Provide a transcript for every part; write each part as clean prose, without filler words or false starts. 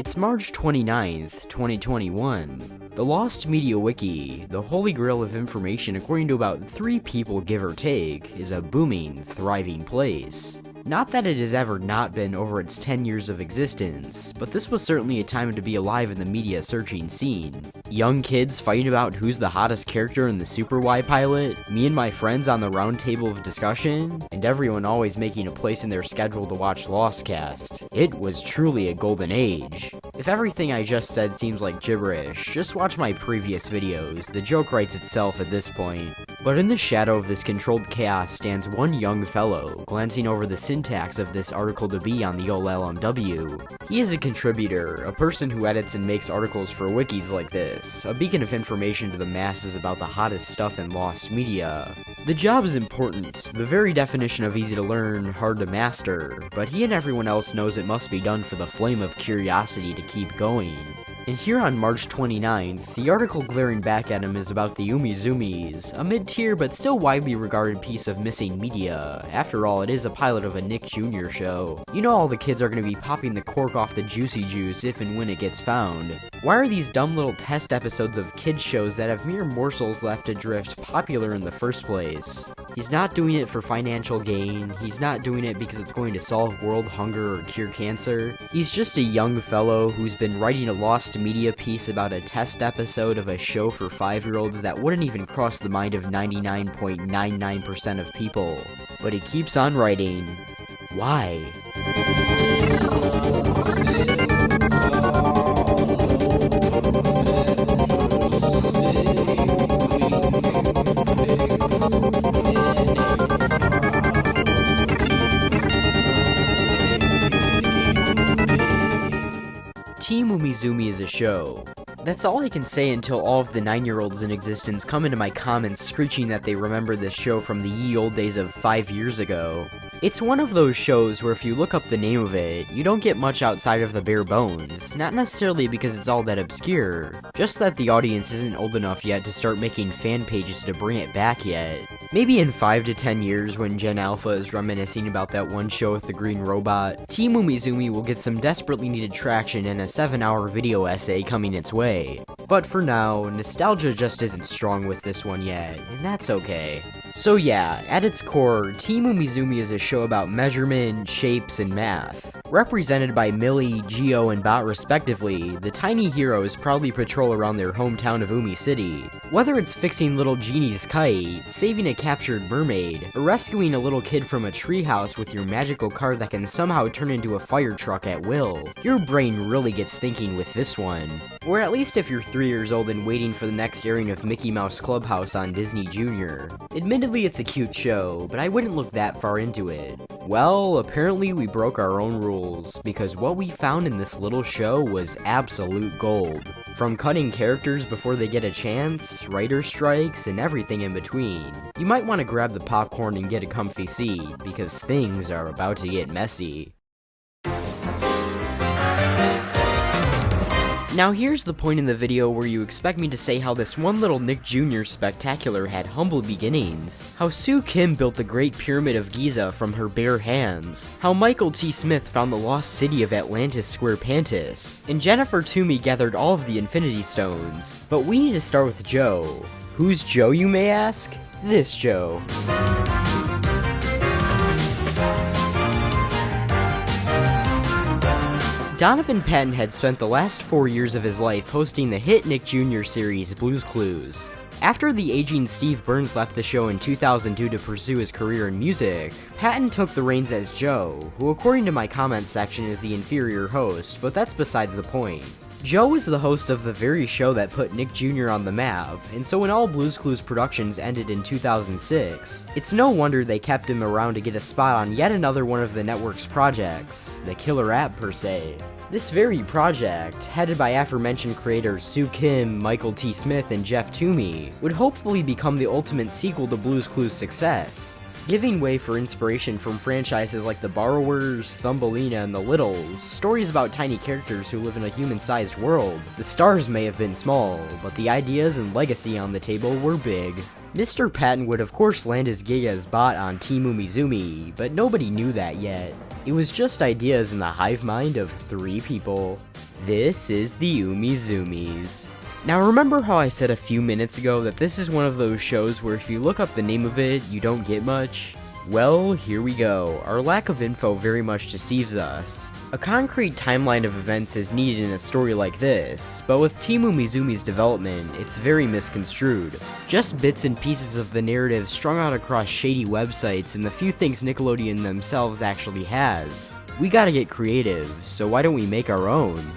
It's March 29th, 2021. The Lost Media Wiki, the holy grail of information according to about 3 people give or take, is a booming, thriving place. Not that it has ever not been over its 10 years of existence, but this was certainly a time to be alive in the media searching scene. Young kids fighting about who's the hottest character in the Super Y pilot, me and my friends on the round table of discussion, and everyone always making a place in their schedule to watch Lostcast. It was truly a golden age. If everything I just said seems like gibberish, just watch my previous videos, the joke writes itself at this point. But in the shadow of this controlled chaos stands one young fellow, glancing over the syntax of this article to be on the ol LMW. He is a contributor, a person who edits and makes articles for wikis like this, a beacon of information to the masses about the hottest stuff in Lost Media. The job is important, the very definition of easy to learn, hard to master, but he and everyone else knows it must be done for the flame of curiosity to keep going. And here on March 29th, the article glaring back at him is about the Umizumiz, a mid-tier but still widely regarded piece of missing media. After all, it is a pilot of a Nick Jr. show. You know all the kids are going to be popping the cork off the juicy juice if and when it gets found. Why are these dumb little test episodes of kids shows that have mere morsels left adrift popular in the first place? He's not doing it for financial gain, he's not doing it because it's going to solve world hunger or cure cancer. He's just a young fellow who's been writing a Lost Media piece about a test episode of a show for 5-year-olds that wouldn't even cross the mind of 99.99% of people. But he keeps on writing. Why? Team Umizoomi is a show. That's all I can say until all of the 9-year-olds in existence come into my comments screeching that they remember this show from the ye olde days of 5 years ago. It's one of those shows where if you look up the name of it, you don't get much outside of the bare bones, not necessarily because it's all that obscure, just that the audience isn't old enough yet to start making fan pages to bring it back yet. Maybe in 5 to 10 years when Gen Alpha is reminiscing about that one show with the green robot, Team Umizoomi will get some desperately needed traction and a 7-hour video essay coming its way. But for now, nostalgia just isn't strong with this one yet, and that's okay. So yeah, at its core, Team Umizoomi is a show about measurement, shapes, and math. Represented by Millie, Geo, and Bot respectively, the tiny heroes proudly patrol around their hometown of Umi City. Whether it's fixing little Genie's kite, saving a captured mermaid, or rescuing a little kid from a treehouse with your magical car that can somehow turn into a fire truck at will, your brain really gets thinking with this one. Or at least if you're 3 years old and waiting for the next airing of Mickey Mouse Clubhouse on Disney Jr. Admittedly, it's a cute show, but I wouldn't look that far into it. Well, apparently we broke our own rules, because what we found in this little show was absolute gold. From cutting characters before they get a chance, writer strikes, and everything in between. You might want to grab the popcorn and get a comfy seat, because things are about to get messy. Now here's the point in the video where you expect me to say how this one little Nick Jr. spectacular had humble beginnings, how Sue Kim built the Great Pyramid of Giza from her bare hands, how Michael T. Smith found the lost city of Atlantis Square Pantis, and Jennifer Toomey gathered all of the Infinity Stones. But we need to start with Joe. Who's Joe, you may ask? This Joe. Donovan Patton had spent the last 4 years of his life hosting the hit Nick Jr. series Blue's Clues. After the aging Steve Burns left the show in 2002 to pursue his career in music, Patton took the reins as Joe, who according to my comment section is the inferior host, but that's besides the point. Joe is the host of the very show that put Nick Jr. on the map, and so when all Blue's Clues productions ended in 2006, it's no wonder they kept him around to get a spot on yet another one of the network's projects, the killer app per se. This very project, headed by aforementioned creators Sue Kim, Michael T. Smith, and Jeff Toomey, would hopefully become the ultimate sequel to Blue's Clues' success, giving way for inspiration from franchises like The Borrowers, Thumbelina, and The Littles, stories about tiny characters who live in a human-sized world. The stars may have been small, but the ideas and legacy on the table were big. Mr. Patton would of course land his gig as Bot on Team Umizoomi, but nobody knew that yet. It was just ideas in the hive mind of 3 people. This is the Umizumiz. Now remember how I said a few minutes ago that this is one of those shows where if you look up the name of it, you don't get much? Well, here we go. Our lack of info very much deceives us. A concrete timeline of events is needed in a story like this, but with Team Umizumi's development, it's very misconstrued. Just bits and pieces of the narrative strung out across shady websites and the few things Nickelodeon themselves actually has. We gotta get creative, so why don't we make our own?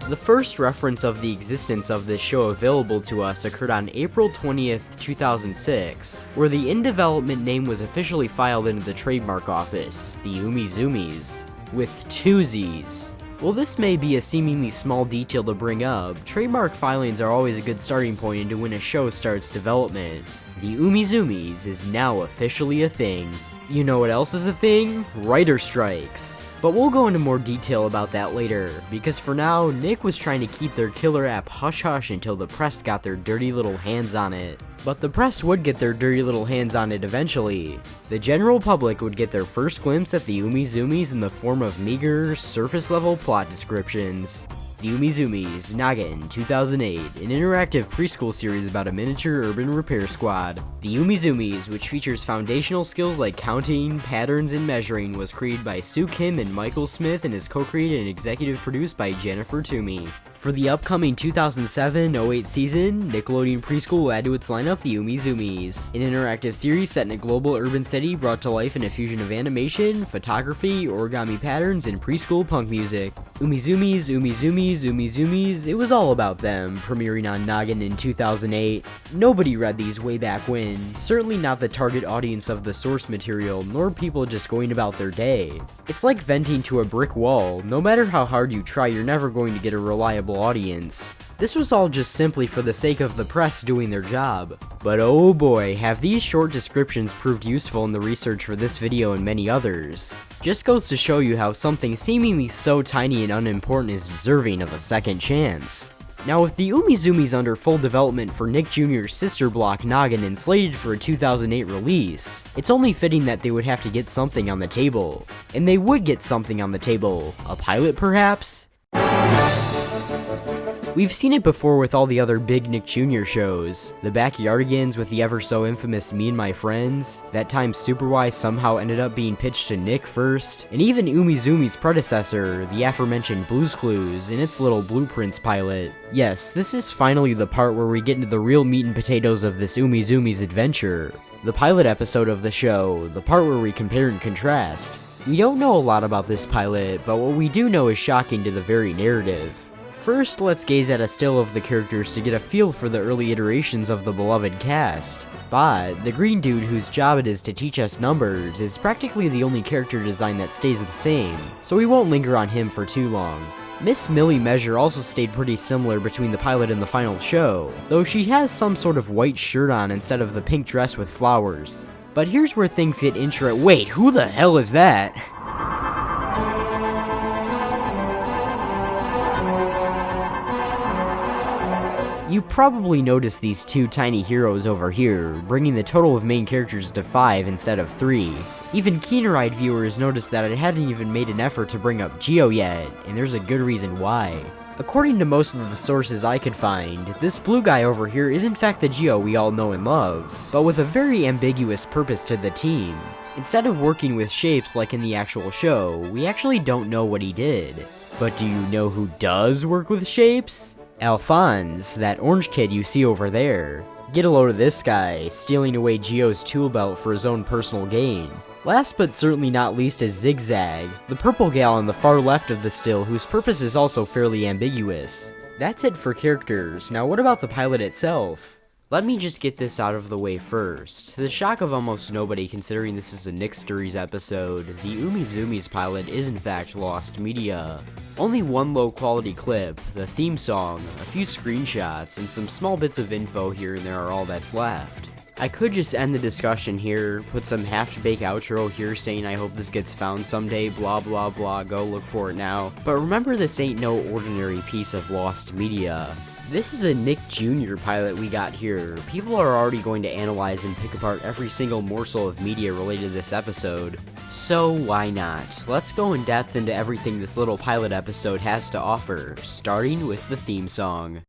The first reference of the existence of this show available to us occurred on April 20th, 2006, where the in-development name was officially filed into the trademark office, the Umizumiz, with 2 Z's. While this may be a seemingly small detail to bring up, trademark filings are always a good starting point into when a show starts development. The Umizumiz is now officially a thing. You know what else is a thing? Writer strikes. But we'll go into more detail about that later, because for now, Nick was trying to keep their killer app hush-hush until the press got their dirty little hands on it. But the press would get their dirty little hands on it eventually. The general public would get their first glimpse at the Umizumiz in the form of meager, surface-level plot descriptions. The Umizumiz, Noggin, 2008, an interactive preschool series about a miniature urban repair squad. The Umizumiz, which features foundational skills like counting, patterns, and measuring, was created by Sue Kim and Michael Smith and is co-created and executive produced by Jennifer Toomey. For the upcoming 2007-08 season, Nickelodeon Preschool will add to its lineup the Umizumiz, an interactive series set in a global urban city brought to life in a fusion of animation, photography, origami patterns, and preschool punk music. Umizumiz, it was all about them, premiering on Noggin in 2008. Nobody read these way back when, certainly not the target audience of the source material, nor people just going about their day. It's like venting to a brick wall. No matter how hard you try, you're never going to get a reliable audience. This was all just simply for the sake of the press doing their job. But oh boy, have these short descriptions proved useful in the research for this video and many others. Just goes to show you how something seemingly so tiny and unimportant is deserving of a second chance. Now with the Umizumiz under full development for Nick Jr.'s sister block Noggin and slated for a 2008 release, it's only fitting that they would have to get something on the table. And they would get something on the table. A pilot perhaps? We've seen it before with all the other big Nick Jr. shows. The Backyardigans with the ever so infamous Me and My Friends, that time Superwise somehow ended up being pitched to Nick first, and even Umizumi's predecessor, the aforementioned Blue's Clues, in its little Blueprints pilot. Yes, this is finally the part where we get into the real meat and potatoes of this Umizumi's adventure. The pilot episode of the show, the part where we compare and contrast. We don't know a lot about this pilot, but what we do know is shocking to the very narrative. First, let's gaze at a still of the characters to get a feel for the early iterations of the beloved cast. But the green dude whose job it is to teach us numbers is practically the only character design that stays the same, so we won't linger on him for too long. Miss Millie Measure also stayed pretty similar between the pilot and the final show, though she has some sort of white shirt on instead of the pink dress with flowers. But here's where things get Wait, who the hell is that? You probably noticed these 2 tiny heroes over here, bringing the total of main characters to 5 instead of 3. Even keener-eyed viewers noticed that it hadn't even made an effort to bring up Geo yet, and there's a good reason why. According to most of the sources I could find, this blue guy over here is in fact the Geo we all know and love, but with a very ambiguous purpose to the team. Instead of working with shapes like in the actual show, we actually don't know what he did. But do you know who does work with shapes? Alphonse, that orange kid you see over there. Get a load of this guy, stealing away Geo's tool belt for his own personal gain. Last but certainly not least is Zigzag, the purple gal on the far left of the still whose purpose is also fairly ambiguous. That's it for characters. Now what about the pilot itself? Let me just get this out of the way first. To the shock of almost nobody considering this is a Nicksteries episode, the Umizumi's pilot is in fact Lost Media. Only one low quality clip, the theme song, a few screenshots, and some small bits of info here and there are all that's left. I could just end the discussion here, put some half-baked outro here saying I hope this gets found someday, blah blah blah, go look for it now. But remember, this ain't no ordinary piece of Lost Media. This is a Nick Jr. pilot we got here. People are already going to analyze and pick apart every single morsel of media related to this episode. So why not? Let's go in depth into everything this little pilot episode has to offer, starting with the theme song.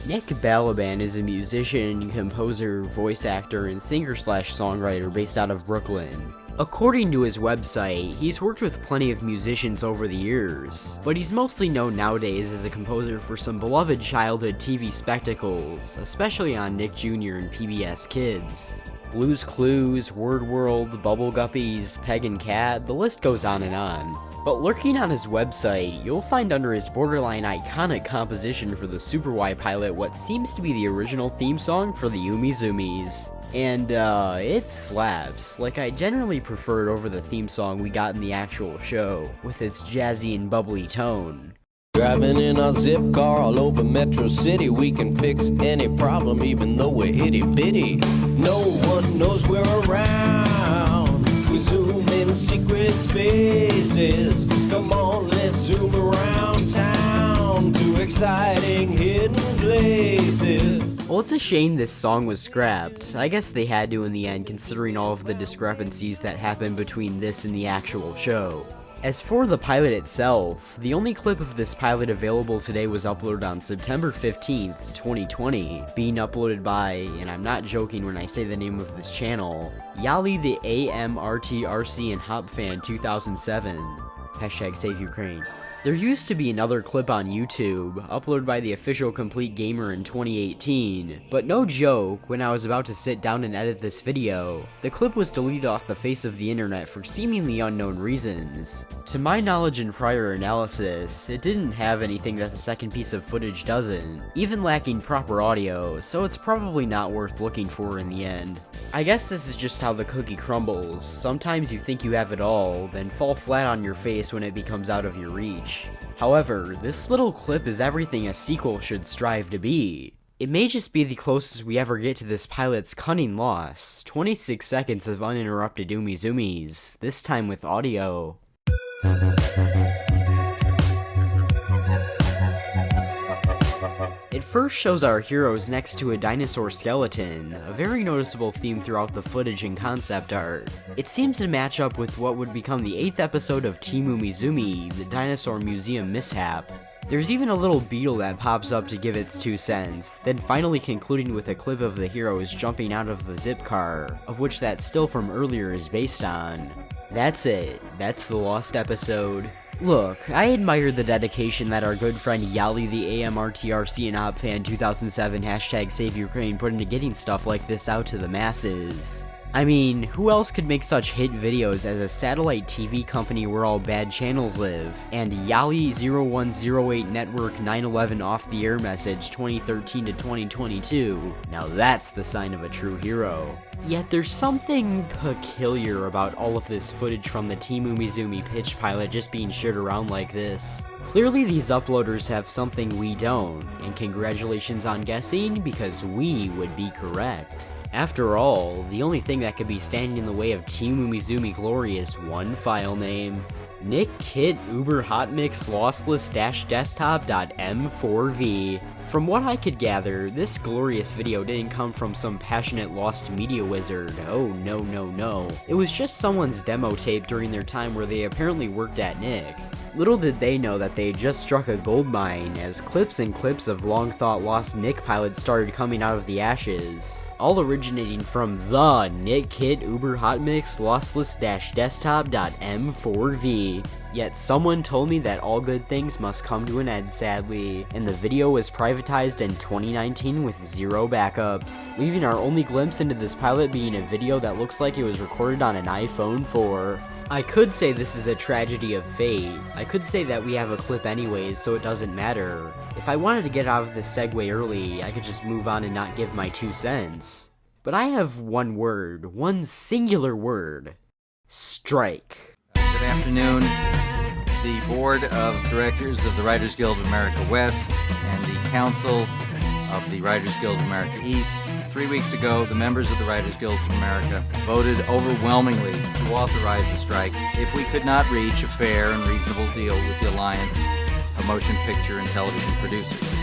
Nick Balaban is a musician, composer, voice actor, and singer-slash-songwriter based out of Brooklyn. According to his website, he's worked with plenty of musicians over the years, but he's mostly known nowadays as a composer for some beloved childhood TV spectacles, especially on Nick Jr. and PBS Kids. Blue's Clues, Word World, Bubble Guppies, Peg and Cat, the list goes on and on. But lurking on his website, you'll find under his borderline iconic composition for the Super Y pilot what seems to be the original theme song for the Umizumiz. And, it slaps. Like, I generally prefer it over the theme song we got in the actual show, with its jazzy and bubbly tone. Driving in our zip car all over Metro City, we can fix any problem even though we're itty bitty. No one knows we're around. We zoom in secret spaces. Come on, let's zoom around town to exciting hidden places. Well, it's a shame this song was scrapped. I guess they had to in the end, considering all of the discrepancies that happened between this and the actual show. As for the pilot itself, the only clip of this pilot available today was uploaded on September 15th, 2020, being uploaded by, and I'm not joking when I say the name of this channel, Yali the AMRTRC and HopFan 2007. Hashtag Save Ukraine. There used to be another clip on YouTube, uploaded by the official Complete Gamer in 2018, but no joke, when I was about to sit down and edit this video, the clip was deleted off the face of the internet for seemingly unknown reasons. To my knowledge and prior analysis, it didn't have anything that the second piece of footage doesn't, even lacking proper audio, so it's probably not worth looking for in the end. I guess this is just how the cookie crumbles. Sometimes you think you have it all, then fall flat on your face when it becomes out of your reach. However, this little clip is everything a sequel should strive to be. It may just be the closest we ever get to this pilot's cunning loss, 26 seconds of uninterrupted Umizumiz, this time with audio. It first shows our heroes next to a dinosaur skeleton, a very noticeable theme throughout the footage and concept art. It seems to match up with what would become the 8th episode of Team Umizoomi, the Dinosaur Museum Mishap. There's even a little beetle that pops up to give its 2 cents, then finally concluding with a clip of the heroes jumping out of the zip car, of which that still from earlier is based on. That's it. That's the Lost episode. Look, I admire the dedication that our good friend Yali the AMRTRC and HopFan 2007 hashtag Save Ukraine put into getting stuff like this out to the masses. I mean, who else could make such hit videos as a satellite TV company where all bad channels live, and Yali 0108 Network 911 off the air message 2013 to 2022? Now that's the sign of a true hero. Yet there's something peculiar about all of this footage from the Team Umizoomi pitch pilot just being shared around like this. Clearly these uploaders have something we don't, and congratulations on guessing, because we would be correct. After all, the only thing that could be standing in the way of Team Umizoomi glory is one file name. Nick Kit Uber Hotmix Lossless-Desktop.m4v. From what I could gather, this glorious video didn't come from some passionate Lost Media wizard. Oh no no no. It was just someone's demo tape during their time where they apparently worked at Nick. Little did they know that they had just struck a gold mine as clips and clips of long-thought lost Nick pilots started coming out of the ashes, all originating from the Nick Kit Uber Hotmix Lossless-Desktop.m4v. Yet someone told me that all good things must come to an end, sadly, and the video was privatized in 2019 with 0 backups, leaving our only glimpse into this pilot being a video that looks like it was recorded on an iPhone 4. I could say this is a tragedy of fate. I could say that we have a clip anyways, so it doesn't matter. If I wanted to get out of this segue early, I could just move on and not give my 2 cents. But I have one word, one singular word. Strike. Good afternoon. The Board of Directors of the Writers Guild of America West and the Council of the Writers Guild of America East. 3 weeks ago, the members of the Writers Guilds of America voted overwhelmingly to authorize the strike if we could not reach a fair and reasonable deal with the Alliance of Motion Picture and Television Producers.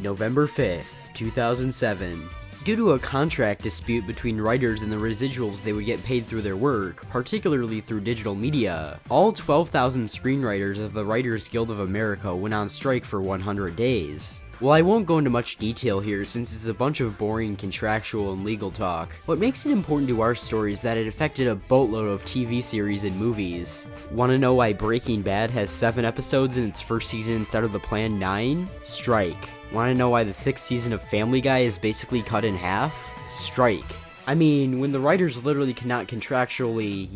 November 5th, 2007. Due to a contract dispute between writers and the residuals they would get paid through their work, particularly through digital media, all 12,000 screenwriters of the Writers Guild of America went on strike for 100 days. Well, I won't go into much detail here since it's a bunch of boring contractual and legal talk. What makes it important to our story is that it affected a boatload of TV series and movies. Wanna know why Breaking Bad has 7 episodes in its first season instead of the planned 9? Strike. Wanna know why the 6th season of Family Guy is basically cut in half? Strike. I mean, when the writers literally cannot contractually,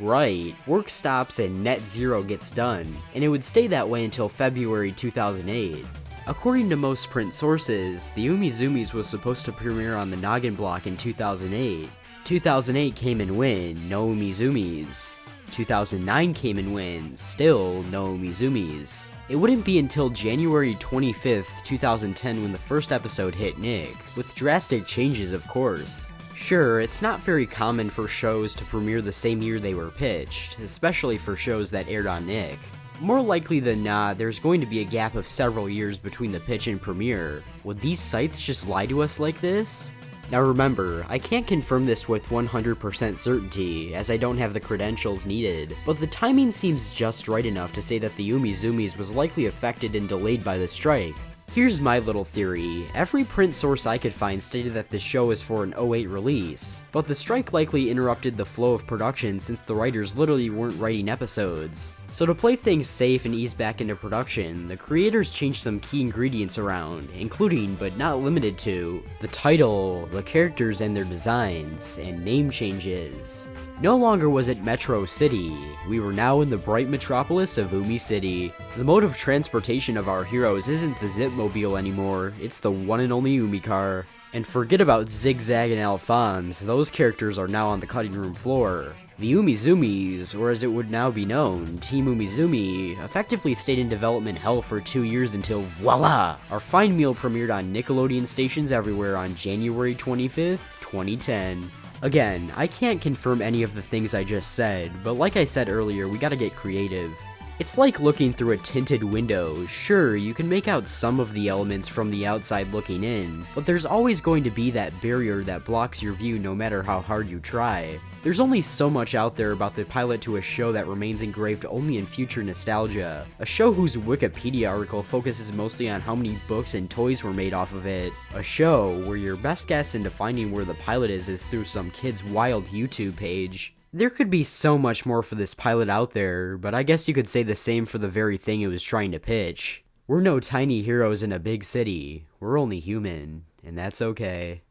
write, work stops and net zero gets done, and it would stay that way until February 2008. According to most print sources, the Umizumiz was supposed to premiere on the Noggin block in 2008. 2008 came and went, no Umizumiz. 2009 came and went, still no Umizumiz. It wouldn't be until January 25th, 2010 when the first episode hit Nick, with drastic changes of course. Sure, it's not very common for shows to premiere the same year they were pitched, especially for shows that aired on Nick. More likely than not, there's going to be a gap of several years between the pitch and premiere. Would these sites just lie to us like this? Now remember, I can't confirm this with 100% certainty, as I don't have the credentials needed, but the timing seems just right enough to say that the Umizumiz was likely affected and delayed by the strike. Here's my little theory. Every print source I could find stated that the show is for an 08 release, but the strike likely interrupted the flow of production since the writers literally weren't writing episodes. So to play things safe and ease back into production, the creators changed some key ingredients around, including, but not limited to, the title, the characters and their designs, and name changes. No longer was it Metro City, we were now in the bright metropolis of Umi City. The mode of transportation of our heroes isn't the Zipmobile anymore, it's the one and only Umi car. And forget about Zigzag and Alphonse, those characters are now on the cutting room floor. The Umizumiz, or as it would now be known, Team Umizoomi, effectively stayed in development hell for 2 years until voila! Our fine meal premiered on Nickelodeon stations everywhere on January 25th, 2010. Again, I can't confirm any of the things I just said, but like I said earlier, we gotta get creative. It's like looking through a tinted window. Sure, you can make out some of the elements from the outside looking in, but there's always going to be that barrier that blocks your view no matter how hard you try. There's only so much out there about the pilot to a show that remains engraved only in future nostalgia. A show whose Wikipedia article focuses mostly on how many books and toys were made off of it. A show where your best guess into finding where the pilot is through some kid's wild YouTube page. There could be so much more for this pilot out there, but I guess you could say the same for the very thing it was trying to pitch. We're no tiny heroes in a big city. We're only human, and that's okay.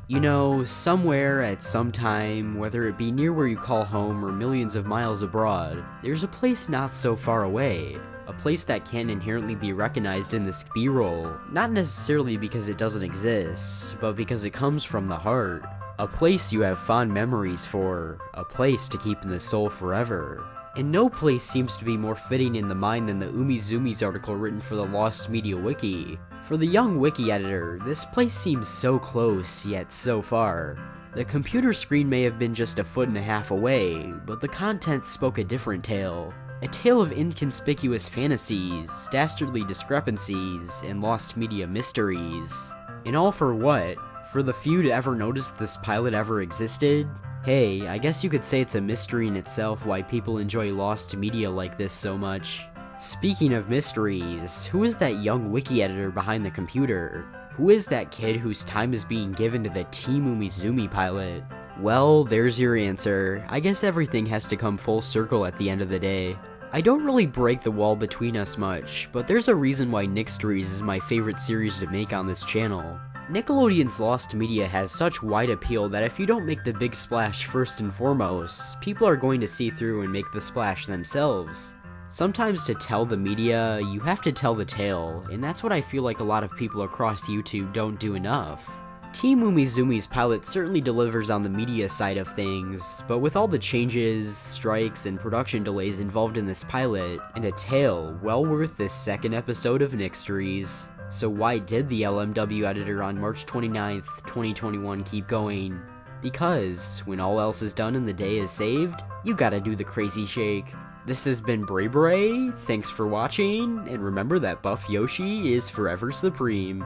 You know, somewhere at some time, whether it be near where you call home or millions of miles abroad, there's a place not so far away. A place that can inherently be recognized in this B-roll, not necessarily because it doesn't exist, but because it comes from the heart. A place you have fond memories for, a place to keep in the soul forever. And no place seems to be more fitting in the mind than the Umizumiz article written for the Lost Media Wiki. For the young wiki editor, this place seems so close, yet so far. The computer screen may have been just a foot and a half away, but the content spoke a different tale. A tale of inconspicuous fantasies, dastardly discrepancies, and lost media mysteries. And all for what? For the few to ever notice this pilot ever existed? Hey, I guess you could say it's a mystery in itself why people enjoy lost media like this so much. Speaking of mysteries, who is that young wiki editor behind the computer? Who is that kid whose time is being given to the Team Umizoomi pilot? Well, there's your answer. I guess everything has to come full circle at the end of the day. I don't really break the wall between us much, but there's a reason why Nicksteries is my favorite series to make on this channel. Nickelodeon's Lost Media has such wide appeal that if you don't make the big splash first and foremost, people are going to see through and make the splash themselves. Sometimes to tell the media, you have to tell the tale, and that's what I feel like a lot of people across YouTube don't do enough. Team Umizoomi's pilot certainly delivers on the media side of things, but with all the changes, strikes, and production delays involved in this pilot, and a tale well worth this second episode of Nicksteries. So why did the LMW editor on March 29th, 2021 keep going? Because, when all else is done and the day is saved, you gotta do the crazy shake. This has been BrayBray. Thanks for watching, and remember that Buff Yoshi is forever supreme.